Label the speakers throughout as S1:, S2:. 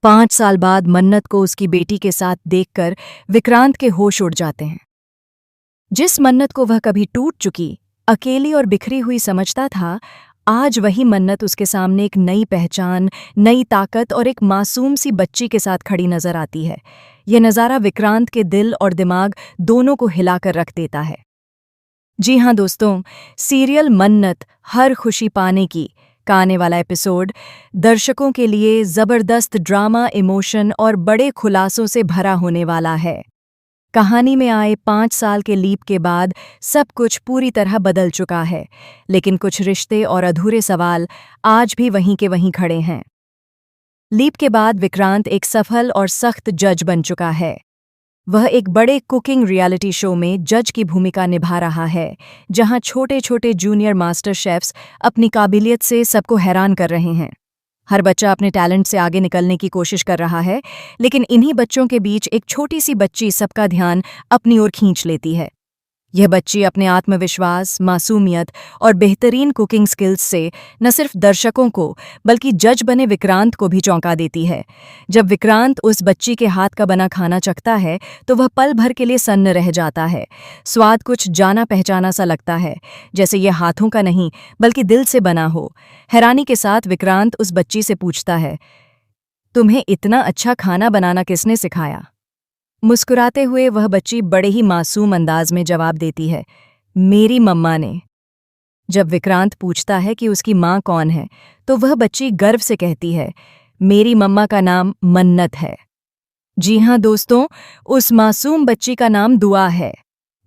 S1: 5 साल बाद मन्नत को उसकी बेटी के साथ देखकर विक्रांत के होश उड़ जाते हैं। जिस मन्नत को वह कभी टूट चुकी, अकेली और बिखरी हुई समझता था, आज वही मन्नत उसके सामने एक नई पहचान, नई ताकत और एक मासूम सी बच्ची के साथ खड़ी नजर आती है। यह नज़ारा विक्रांत के दिल और दिमाग दोनों को हिलाकर रख देता है। जी हाँ दोस्तों, सीरियल मन्नत हर खुशी पाने की का आने वाला एपिसोड दर्शकों के लिए जबरदस्त ड्रामा, इमोशन और बड़े खुलासों से भरा होने वाला है। कहानी में आए 5 साल के लीप के बाद सब कुछ पूरी तरह बदल चुका है, लेकिन कुछ रिश्ते और अधूरे सवाल आज भी वहीं के वहीं खड़े हैं। लीप के बाद विक्रांत एक सफल और सख्त जज बन चुका है। वह एक बड़े कुकिंग रियलिटी शो में जज की भूमिका निभा रहा है, जहां छोटे-छोटे जूनियर मास्टर शेफ्स अपनी काबिलियत से सबको हैरान कर रहे हैं। हर बच्चा अपने टैलेंट से आगे निकलने की कोशिश कर रहा है, लेकिन इन्हीं बच्चों के बीच एक छोटी सी बच्ची सबका ध्यान अपनी ओर खींच लेती है। यह बच्ची अपने आत्मविश्वास, मासूमियत और बेहतरीन कुकिंग स्किल्स से न सिर्फ दर्शकों को बल्कि जज बने विक्रांत को भी चौंका देती है। जब विक्रांत उस बच्ची के हाथ का बना खाना चखता है तो वह पल भर के लिए सन्न रह जाता है। स्वाद कुछ जाना पहचाना सा लगता है, जैसे यह हाथों का नहीं बल्कि दिल से बना हो। हैरानी के साथ विक्रांत उस बच्ची से पूछता है, तुम्हें इतना अच्छा खाना बनाना किसने सिखाया? मुस्कुराते हुए वह बच्ची बड़े ही मासूम अंदाज में जवाब देती है, मेरी मम्मा ने। जब विक्रांत पूछता है कि उसकी माँ कौन है, तो वह बच्ची गर्व से कहती है, मेरी मम्मा का नाम मन्नत है। जी हाँ दोस्तों, उस मासूम बच्ची का नाम दुआ है।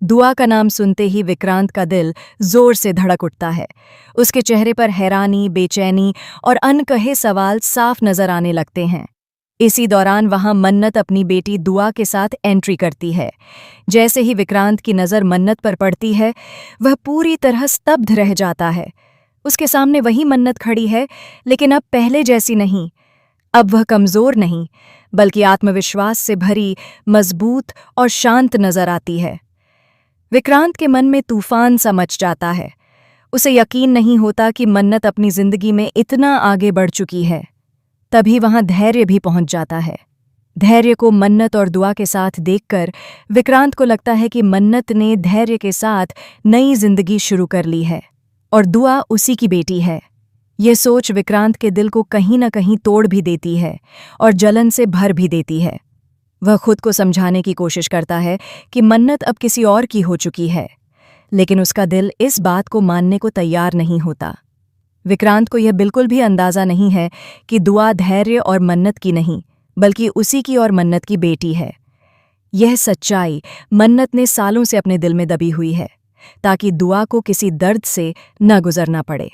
S1: दुआ का नाम सुनते ही विक्रांत का दिल जोर से धड़क उठता है। उसके चेहरे पर हैरानी, बेचैनी और अनकहे सवाल साफ नजर आने लगते हैं। इसी दौरान वहां मन्नत अपनी बेटी दुआ के साथ एंट्री करती है। जैसे ही विक्रांत की नज़र मन्नत पर पड़ती है, वह पूरी तरह स्तब्ध रह जाता है। उसके सामने वही मन्नत खड़ी है, लेकिन अब पहले जैसी नहीं। अब वह कमज़ोर नहीं, बल्कि आत्मविश्वास से भरी, मजबूत और शांत नजर आती है। विक्रांत के मन में तूफान सा मच जाता है। उसे यकीन नहीं होता कि मन्नत अपनी जिंदगी में इतना आगे बढ़ चुकी है। तभी वहां धैर्य भी पहुंच जाता है। धैर्य को मन्नत और दुआ के साथ देखकर विक्रांत को लगता है कि मन्नत ने धैर्य के साथ नई जिंदगी शुरू कर ली है और दुआ उसी की बेटी है। यह सोच विक्रांत के दिल को कहीं न कहीं तोड़ भी देती है और जलन से भर भी देती है। वह खुद को समझाने की कोशिश करता है कि मन्नत अब किसी और की हो चुकी है, लेकिन उसका दिल इस बात को मानने को तैयार नहीं होता। विक्रांत को यह बिल्कुल भी अंदाजा नहीं है कि दुआ धैर्य और मन्नत की नहीं, बल्कि उसी की और मन्नत की बेटी है। यह सच्चाई मन्नत ने सालों से अपने दिल में दबी हुई है, ताकि दुआ को किसी दर्द से न गुजरना पड़े।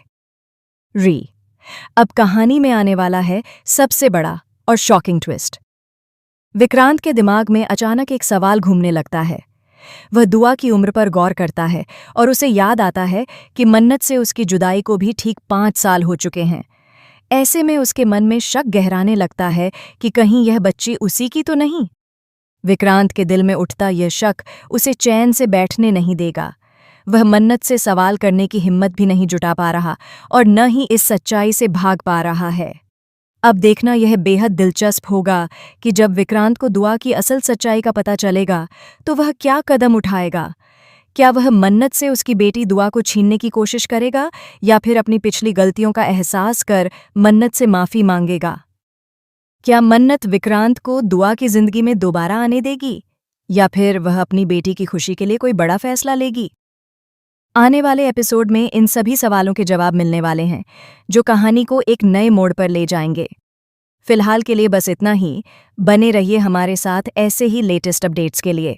S1: अब कहानी में आने वाला है सबसे बड़ा और शॉकिंग ट्विस्ट। विक्रांत के दिमाग में अचानक एक सवाल घूमने लगता है। वह दुआ की उम्र पर गौर करता है और उसे याद आता है कि मन्नत से उसकी जुदाई को भी ठीक 5 साल हो चुके हैं। ऐसे में उसके मन में शक गहराने लगता है कि कहीं यह बच्ची उसी की तो नहीं। विक्रांत के दिल में उठता यह शक उसे चैन से बैठने नहीं देगा। वह मन्नत से सवाल करने की हिम्मत भी नहीं जुटा पा रहा और न ही इस सच्चाई से भाग पा रहा है। अब देखना यह बेहद दिलचस्प होगा कि जब विक्रांत को दुआ की असल सच्चाई का पता चलेगा तो वह क्या कदम उठाएगा। क्या वह मन्नत से उसकी बेटी दुआ को छीनने की कोशिश करेगा या फिर अपनी पिछली गलतियों का एहसास कर मन्नत से माफ़ी मांगेगा? क्या मन्नत विक्रांत को दुआ की जिंदगी में दोबारा आने देगी या फिर वह अपनी बेटी की खुशी के लिए कोई बड़ा फैसला लेगी? आने वाले एपिसोड में इन सभी सवालों के जवाब मिलने वाले हैं, जो कहानी को एक नए मोड़ पर ले जाएंगे। फिलहाल के लिए बस इतना ही। बने रहिए हमारे साथ ऐसे ही लेटेस्ट अपडेट्स के लिए।